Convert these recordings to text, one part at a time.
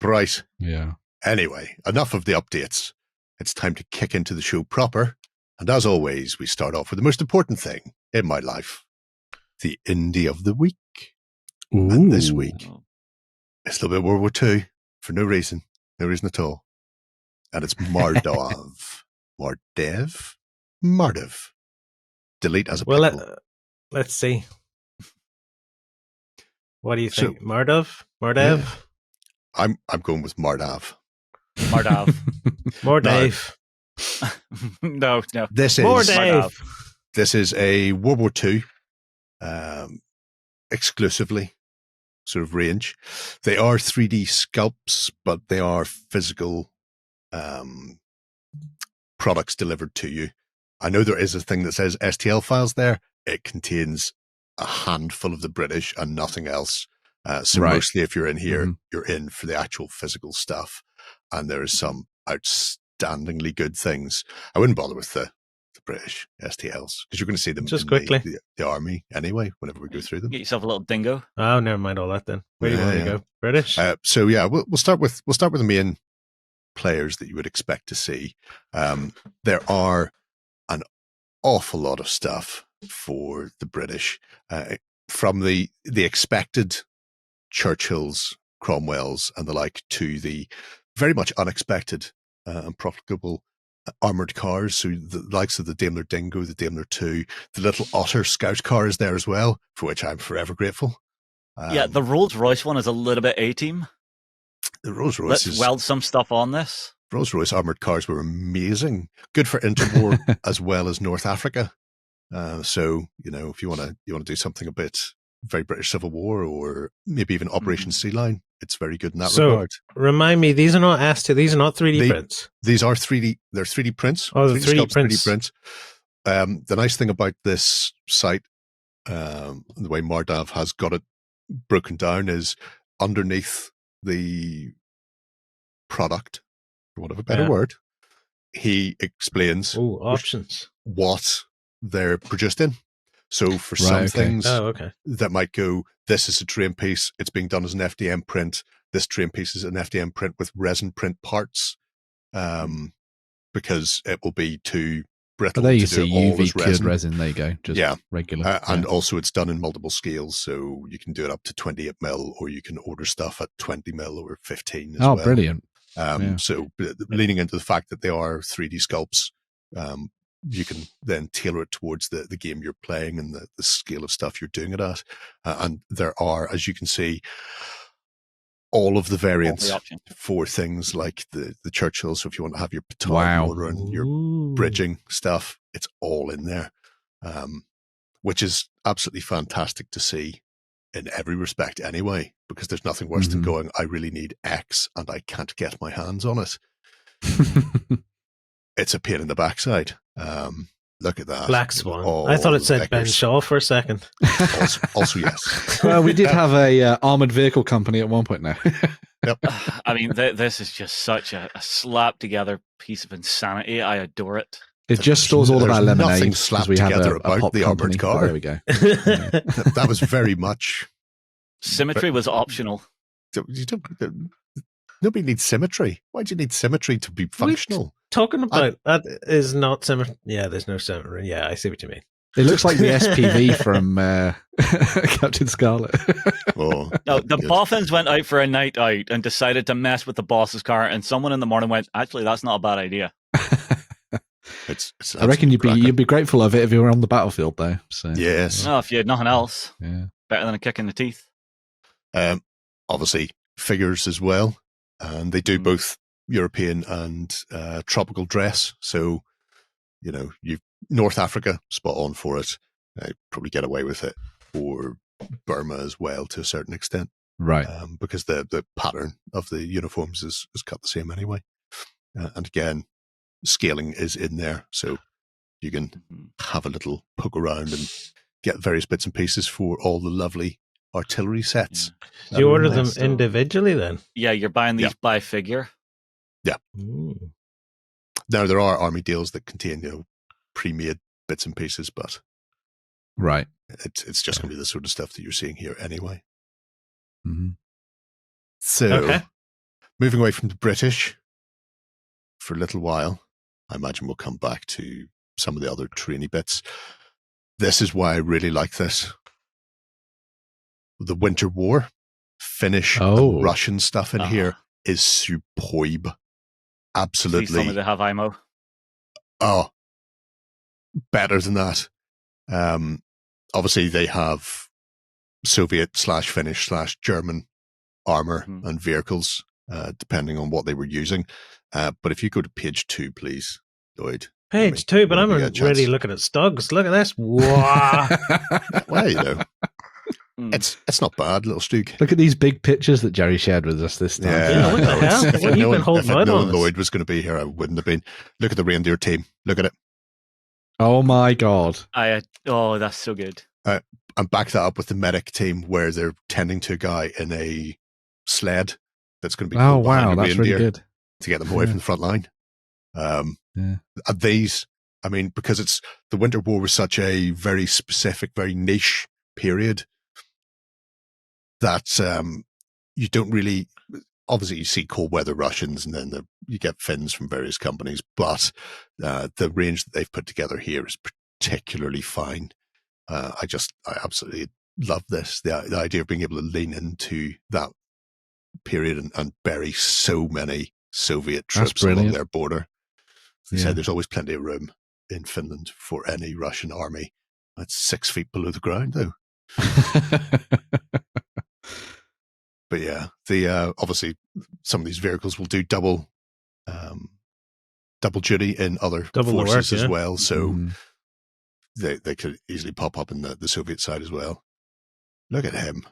Right. Yeah. Anyway, enough of the updates. It's time to kick into the show proper. And as always, we start off with the most important thing in my life, the indie of the week. Ooh. And this week, it's a little bit of World War II for no reason at all. And it's MarDav. MarDav. Delete as a pickle. Let's see. What do you think? So, MarDav? Yeah. I'm going with MarDav. MarDav. MarDav. No. This is MarDav. This is a World War II exclusively sort of range. They are 3D sculpts, but they are physical products delivered to you. I know there is a thing that says STL files there. It contains a handful of the British and nothing else. So mostly if you're in here, you're in for the actual physical stuff. And there is some outstandingly good things. I wouldn't bother with the British STLs because you're going to see them just in quickly. The army anyway, whenever we go through them. Get yourself a little dingo. Oh, never mind all that then. Where do you want to go? British? So yeah, we'll start with the main players that you would expect to see. There are an awful lot of stuff for the British, from the expected Churchills, Cromwells, and the like, to the very much unexpected and profitable armored cars. So the likes of the Daimler Dingo, the Daimler 2, the little Otter Scout car is there as well, for which I'm forever grateful. Yeah, the Rolls Royce one is a little bit A-team. The Rolls Royce Let's weld some stuff on this. Rolls Royce armored cars were amazing, good for interwar as well as North Africa. So if you want to do something a bit very British Civil War or maybe even Operation Sea Line, it's very good in that regard. Remind me, these are not ST, these are not 3D prints. These are 3D. They're 3D prints. Oh, the 3D prints. 3D prints. The nice thing about this site, the way MarDav has got it broken down, is underneath the product, for want of a better word, he explains options what they're produced in. So for some things that might go, this is a train piece, it's being done as an FDM print. This train piece is an FDM print with resin print parts, because it will be too brittle. But there you to see do all UV as cured resin. There you go. Just regular. And also it's done in multiple scales. So you can do it up to 28 mil, or you can order stuff at 20 mil or 15 as well. Oh, brilliant. So leaning into the fact that they are 3D sculpts, you can then tailor it towards the game you're playing and the scale of stuff you're doing it at. And there are, as you can see, all of the variants for things like the Churchill. So if you want to have your petard mortar and your bridging stuff, it's all in there, which is absolutely fantastic to see in every respect anyway, because there's nothing worse than going, I really need X and I can't get my hands on it. It's a pain in the backside. Look at that. Black Swan. I thought it said Ben Shaw for a second. Also yes. Well, we did have a armored vehicle company at one point now. Yep. I mean, this is just such a slap together piece of insanity. I adore it. It just stores all of our lemonade. Nothing slapped together about the armored car. There we go. That was very much symmetry was optional. Nobody needs symmetry. Why do you need symmetry to be functional? Talking about that is not symmetry. Yeah, there's no symmetry. Yeah, I see what you mean. It looks like the SPV from Captain Scarlet. No, the boffins went out for a night out and decided to mess with the boss's car, and someone in the morning went, actually, that's not a bad idea. I reckon you'd be grateful of it if you were on the battlefield, though. So. Yes. No, if you had nothing else. Yeah. Better than a kick in the teeth. Obviously, figures as well. And they do both European and tropical dress. So, you've North Africa, spot on for it. Probably get away with it. Or Burma as well, to a certain extent. Right. Because the pattern of the uniforms is cut the same anyway. And again, scaling is in there. So you can have a little poke around and get various bits and pieces for all the lovely artillery sets. Do you order them individually then? Yeah, you're buying these by figure. Yeah. Ooh. Now there are army deals that contain pre-made bits and pieces, but right, it's just going to be the sort of stuff that you're seeing here anyway. Mm-hmm. So moving away from the British for a little while. I imagine we'll come back to some of the other trainy bits. This is why I really like this. The Winter War, Finnish and Russian stuff in here is superb. Absolutely. See some of them have IMO. Oh, better than that. Obviously, they have Soviet/Finnish/German armor and vehicles, depending on what they were using. But if you go to page 2, please, Lloyd. Page 2, but I'm really looking at Stugs. Look at this. Wow. Well, you know. It's not bad, little Stug. Look at these big pictures that Gerry shared with us this time. Yeah, what the hell? What have you been holding out on? If Lloyd was going to be here, I wouldn't have been. Look at the reindeer team. Look at it. Oh my God. That's so good. And back that up with the medic team where they're tending to a guy in a sled that's going to be pulled behind a that's really good. to get them away from the front line. These, I mean, because it's the Winter War was such a very specific, very niche period that you don't really, obviously you see cold weather Russians and then you get Finns from various companies, but the range that they've put together here is particularly fine. I absolutely love this. The idea of being able to lean into that period and bury so many Soviet troops along their border. They said there's always plenty of room in Finland for any Russian army. That's 6 feet below the ground, though. But yeah, obviously some of these vehicles will do double duty in other forces as well. So they could easily pop up in the Soviet side as well. Look at him.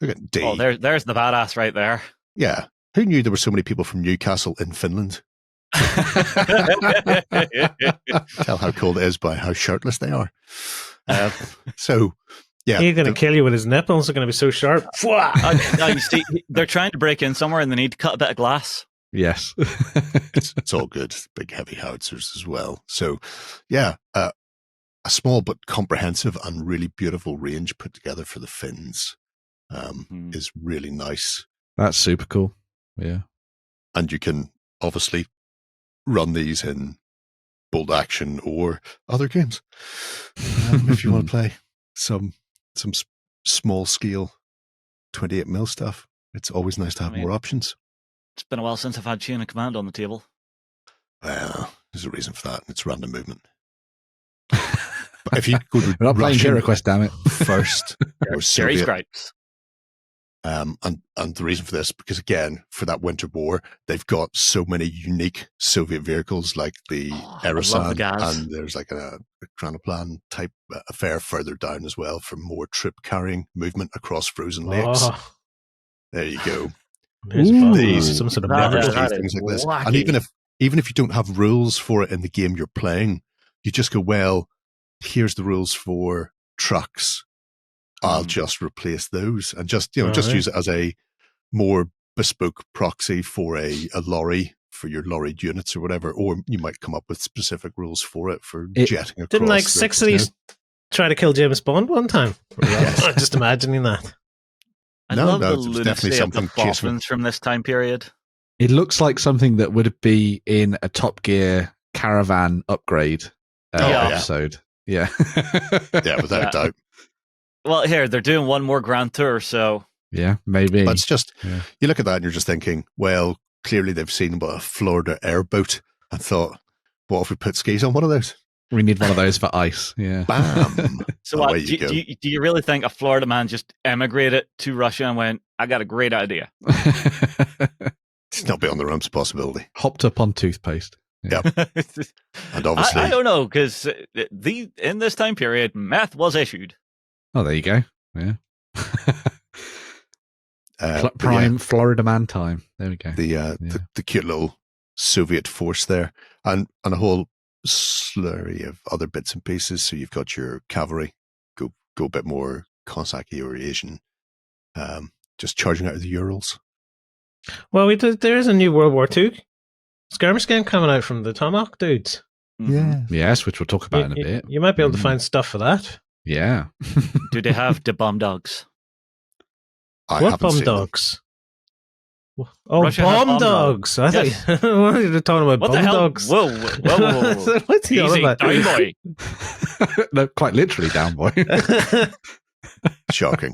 Look at D. Oh, there's the badass right there. Yeah. Who knew there were so many people from Newcastle in Finland? Tell how cold it is by how shirtless they are. So, yeah. He's going to kill you with his nipples. They're going to be so sharp. You see, they're trying to break in somewhere and they need to cut a bit of glass. Yes. it's all good. Big heavy howitzers as well. So, yeah, a small but comprehensive and really beautiful range put together for the Finns is really nice. That's super cool. Yeah. And you can obviously run these in bolt action or other games if you want to play some small scale 28mm stuff. It's always nice to have more options. It's been a while since I've had Chain of Command on the table. Well, there's a reason for that. It's random movement. But if you go to We're not playing Hero Quest, damn it. First, or Gerry's gripes. And the reason for this, because again, for that Winter War, they've got so many unique Soviet vehicles like the Erasan, and there's like a Kranoplan type affair further down as well for more troop carrying movement across frozen lakes. There you go. These some sort of things like this. And even if you don't have rules for it in the game you're playing, you just go, well, here's the rules for trucks. I'll just replace those and just use it as a more bespoke proxy for a lorry for your lorried units or whatever. Or you might come up with specific rules for it for jetting across. Didn't like 6 of these try to kill James Bond one time? I'm just imagining that. I love the lunacy of the boffins from this time period. It looks like something that would be in a Top Gear caravan upgrade episode. Yeah. Yeah, without a doubt. Well, here, they're doing one more Grand Tour, so... Yeah, maybe. But it's just, you look at that and you're just thinking, well, clearly they've seen a Florida airboat and thought, what if we put skis on one of those? We need one of those for ice, yeah. Bam! So do you really think a Florida man just emigrated to Russia and went, I got a great idea? It's not beyond the realms of possibility. Hopped up on toothpaste. Yeah. And obviously... I don't know, because in this time period, meth was issued. Oh, there you go. Yeah. Prime Florida man time. There we go. The cute little Soviet force there, and a whole slurry of other bits and pieces. So you've got your cavalry, go a bit more Cossack-y or Asian, just charging out of the Urals. Well, there is a new World War II skirmish game coming out from the Tomahawk dudes. Yeah. Yes, which we'll talk about in a bit. You might be able to find stuff for that. Yeah. Do they have the bomb dogs? What bomb dogs? Oh, Russia has bomb bomb dogs! I Yes. thought you were talking about What bomb the hell? dogs. Whoa. What's he on Easy, about? down boy. No, quite literally down, boy. Shocking.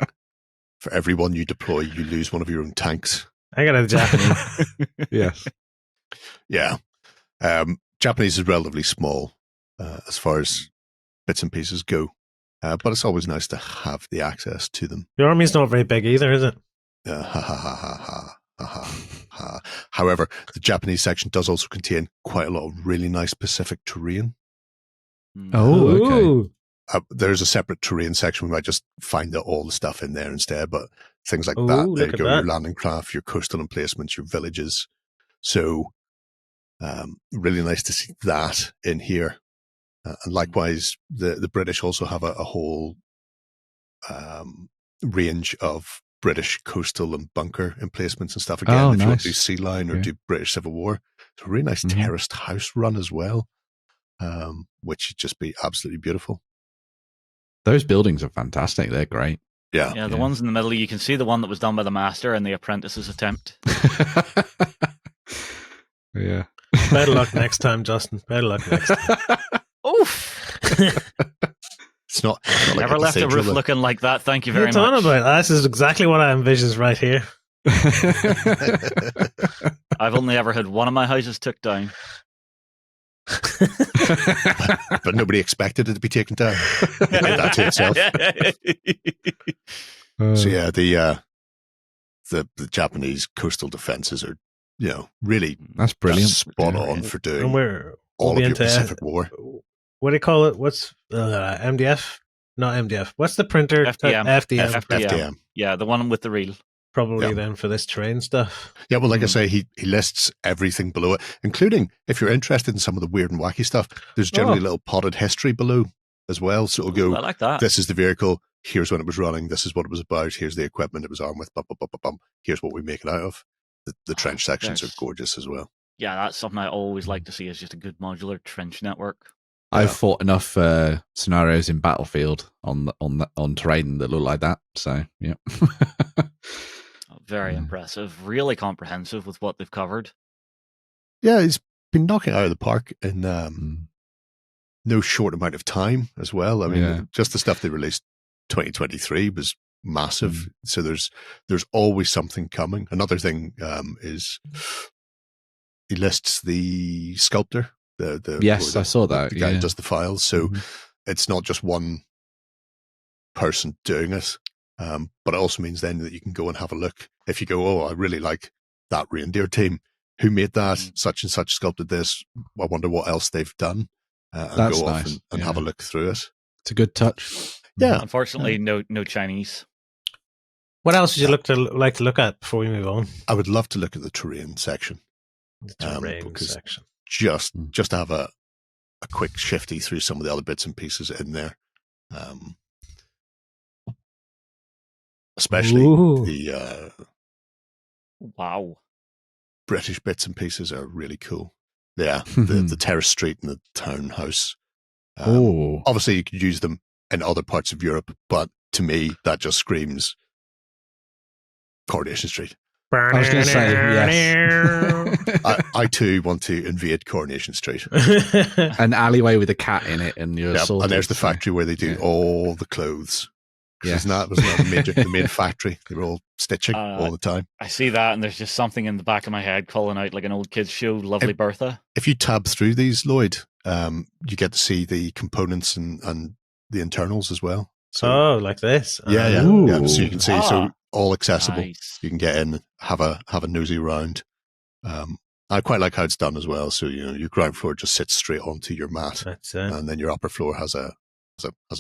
For every one you deploy, you lose one of your own tanks. I got a Japanese. Yes. Yeah. Japanese is relatively small as far as bits and pieces go. But it's always nice to have the access to them. Your army's not very big either, is it? Ha ha ha ha ha ha. However, the Japanese section does also contain quite a lot of really nice Pacific terrain. Oh, okay. Ooh. There's a separate terrain section. We might just find out all the stuff in there instead, but things like Ooh, that. look There you at go, that. your landing craft, your coastal emplacements, your villages. So, really nice to see that in here. And likewise, the British also have a whole range of British coastal and bunker emplacements and stuff. Again, if you want to do Sea Line or do British Civil War, it's a really nice terraced house run as well, which would just be absolutely beautiful. Those buildings are fantastic. They're great. Yeah, the ones in the middle, you can see the one that was done by the master and the apprentice's attempt. Yeah. Better luck next time, Justin. Better luck next time. Oof! It's not like Never left a roof looking like that. Thank you very What much. are you talking about? This is exactly what I envisioned right here. I've only ever had one of my houses took down. But nobody expected it to be taken down. It made that to itself. So yeah, the Japanese coastal defenses are, really that's brilliant. Spot on for And doing we'll all of be your into Pacific War. What do you call it? What's MDF? Not MDF. What's the printer? FDM. FDM. Yeah, the one with the reel. Probably then for this train stuff. Yeah, well, like I say, he lists everything below it, including if you're interested in some of the weird and wacky stuff. There's generally a little potted history below as well. So it'll go, I like that. This is the vehicle. Here's when it was running. This is what it was about. Here's the equipment it was armed with. Bum, bum, bum, bum, bum. Here's what we make it out of. The trench sections are gorgeous as well. Yeah, that's something I always like to see, is just a good modular trench network. I've fought enough scenarios in Battlefield on terrain that look like that. So yeah. Very impressive. Really comprehensive with what they've covered. Yeah, he's been knocking it out of the park in no short amount of time as well. I mean, just the stuff they released 2023 was massive. So there's always something coming. Another thing is he lists the sculptor. Yes, I saw that. The guy who does the files. So it's not just one person doing it. But it also means then that you can go and have a look. If you go, I really like that reindeer team. Who made that? Such and such sculpted this. I wonder what else they've done. And That's go nice. off and have a look through it. It's a good touch. Yeah. Unfortunately, no Chinese. What else would you like to look at before we move on? I would love to look at the terrain section. The terrain section. Just to have a quick shifty through some of the other bits and pieces in there. Especially the British bits and pieces are really cool. Yeah, the terrace street and the townhouse. Obviously, you could use them in other parts of Europe, but to me, that just screams Coronation Street. I was going to say, yes. I too want to invade Coronation Street. An alleyway with a cat in it, and you're sorted. And there's the factory where they do all the clothes. Wasn't that the main factory? They were all stitching all the time. I see that, and there's just something in the back of my head calling out like an old kid's show, Lovely Bertha. If you tab through these, Lloyd, you get to see the components and the internals as well. So, like this? Yeah. So you can see, so all accessible. Nice. You can get in, have a nosy around. I quite like how it's done as well. So your ground floor just sits straight onto your mat, that's it. And then your upper floor has a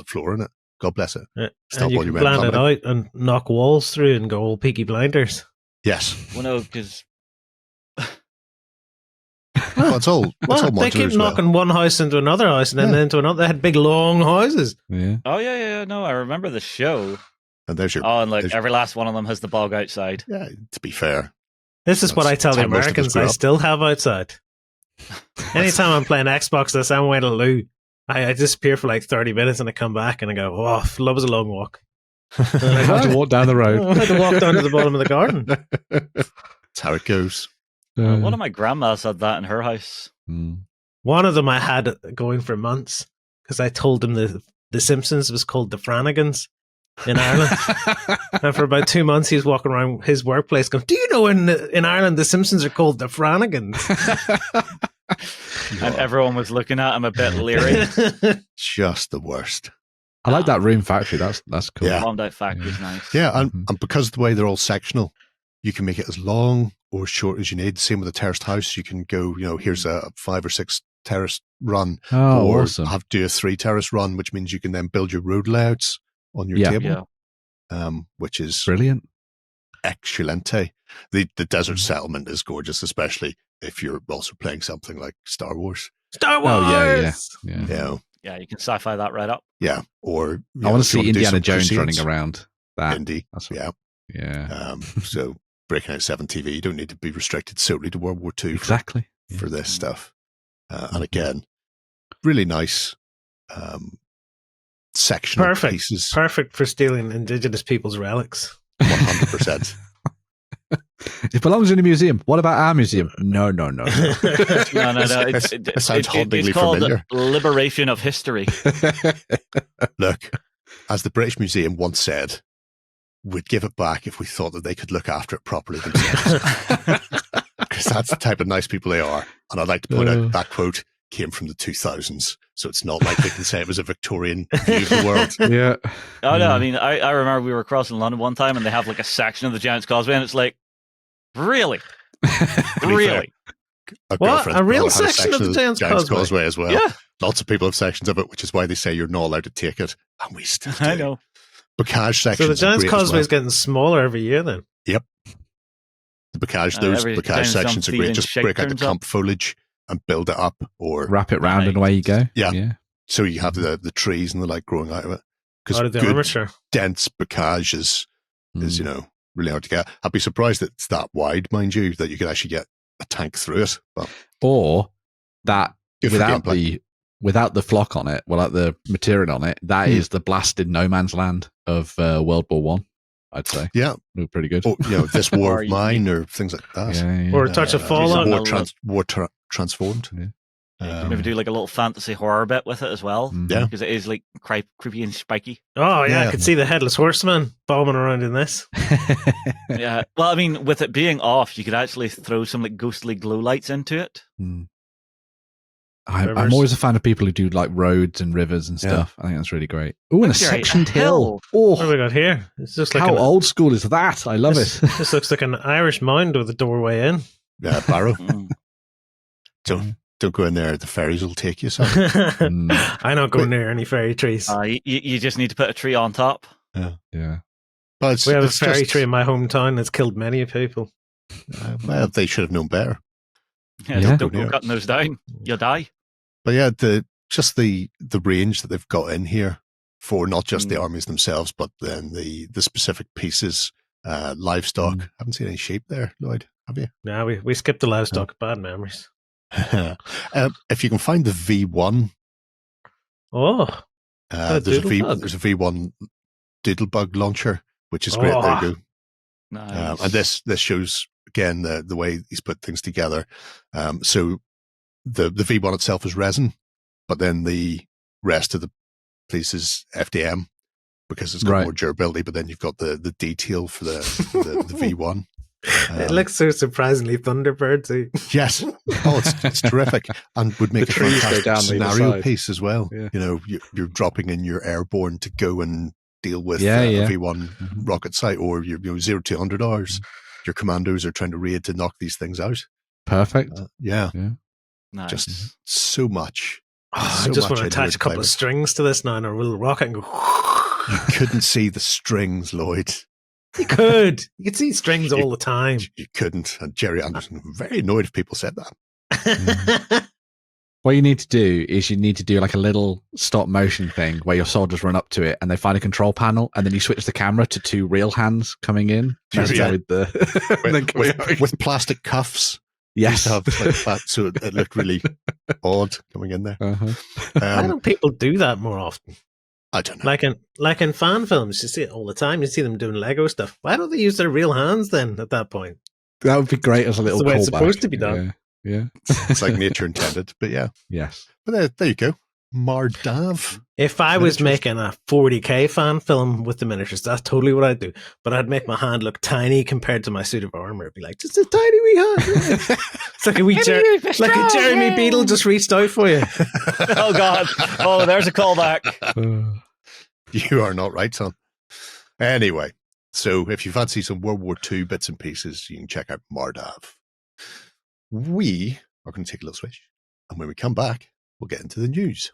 floor in it. God bless it. Yeah. And you can plan it out and knock walls through and go all Peaky Blinders. Yes. Well, no, because it's all modular. They keep knocking one house into another house and then into another. They had big long houses. Yeah. Oh yeah. No, I remember the show. And there's your. And like every last one of them has the bog outside. Yeah. To be fair, this is what I tell the Americans. I still have outside. Anytime I'm playing Xbox, this I'm away to loo. I disappear for like 30 minutes and I come back and I go, love is a long walk. I have to walk down the road. I had to walk down to the bottom of the garden. That's how it goes. One of my grandmas had that in her house. One of them I had going for months because I told him the Simpsons was called the Franagans in Ireland. And for about 2 months, he was walking around his workplace going, "Do you know in Ireland the Simpsons are called the Franagans?" And everyone was looking at him a bit leery. Just the worst. I like that room factory. That's cool. Yeah. Bombed out factory's nice. Yeah, and because of the way they're all sectional, you can make it as long or as short as you need. Same with a terraced house. You can go, here's a 5 or 6 terrace run, or awesome. do a 3 terrace run, which means you can then build your road layouts on your table, which is brilliant. Excelente. The desert settlement is gorgeous, especially if you're also playing something like Star Wars. Star Wars! Yeah. Yeah, you can sci-fi that right up. Yeah, or I want to see Indiana Jones running around that. Indy. Yeah. So Breaking Out 7 TV, you don't need to be restricted solely to World War II exactly for this stuff. And again, really nice sectional pieces. Perfect for stealing indigenous people's relics. 100%. It belongs in a museum. What about our museum? No. No. It sounds hauntingly it's called familiar. Liberation of history. Look, as the British Museum once said, we'd give it back if we thought that they could look after it properly themselves. Because that's the type of nice people they are. And I'd like to point out that quote came from the 2000s. So it's not like they can say it was a Victorian view of the world. Yeah. Oh, no. I mean, I remember we were crossing London one time and they have like a section of the Giant's Causeway and it's like, really? Really? What? A real section of the Giant's Causeway as well. Yeah. Lots of people have sections of it, which is why they say you're not allowed to take it. And we still do. I know. Bocage section. So the Giant's Causeway is getting smaller every year then? Yep. The bocage, those bocage sections are great. Just break out the clump foliage and build it up, or wrap it round and away you go. Yeah. So you have the trees and the light growing out of it. Because good, dense bocage is really hard to get. I'd be surprised that it's that wide, mind you, that you could actually get a tank through it. But or that without the flock on it, without the material on it, that is the blasted no man's land of World War One. I'd say. Yeah, pretty good. Or, this war of mine, or things like that. Or a touch of Fallout. War transformed. Yeah. Maybe do like a little fantasy horror bit with it as well. Yeah, because it is like creepy and spiky. Oh yeah, I could see the Headless Horseman bombing around in this. Yeah, well, I mean, with it being off, you could actually throw some like ghostly glow lights into it. I'm always a fan of people who do like roads and rivers and stuff. I think that's really great. Oh, and a sectioned hill. Oh, what have we got here? It's just like how old school is that? I love it. This looks like an Irish mound with a doorway in. Yeah, Barrow. Don't go in there. The fairies will take you. I'm not going near any fairy trees. You just need to put a tree on top. Yeah. But we have a fairy tree in my hometown that's killed many people. Well, they should have known better. Don't go cutting those down. You'll die. But yeah, the range that they've got in here for not just the armies themselves, but then the specific pieces, livestock. Haven't seen any sheep there, Lloyd, have you? No, we skipped the livestock. Bad memories. If you can find the V1. There's a V1 Doodlebug launcher, which is great. There you go. Nice. And this shows again the way he's put things together. So the V1 itself is resin, but then the rest of the piece is FDM because it's got more durability. But then you've got the detail for the V1. It looks so surprisingly Thunderbirdsy. Yes. Oh, it's terrific, and would make a fantastic scenario piece as well. Yeah. You're dropping in your airborne to go and deal with a V1 rocket site, or your 0 to 100 hours. Your commandos are trying to raid to knock these things out. Perfect. Yeah. Nice. Just so much. I just want to attach a couple of strings to this now and a little rocket and go. You couldn't see the strings, Lloyd. You could. You could see strings all the time. You couldn't. And Gerry Anderson was very annoyed if people said that. What you need to do is you need to do like a little stop motion thing where your soldiers run up to it and they find a control panel, and then you switch the camera to 2 real hands coming in. With plastic cuffs. Yes. Like that, so it looked really odd coming in there. Why don't people do that more often? I don't know. Like in fan films, you see it all the time. You see them doing Lego stuff. Why don't they use their real hands then at that point? That would be great as a little That's the way callback. it's supposed to be done. Yeah. It's like nature intended, but yeah. Yes. But there you go. MarDav. If I was Miniatures. making a 40k fan film with the miniatures, that's totally what I'd do. But I'd make my hand look tiny compared to my suit of armor. It'd be like, just a tiny wee hand. It's like a wee like a Jeremy Beadle just reached out for you. Oh God! Oh, there's a callback. You are not right, son. Anyway, so if you fancy some World War II bits and pieces, you can check out MarDav. We are going to take a little switch. And when we come back, we'll get into the news.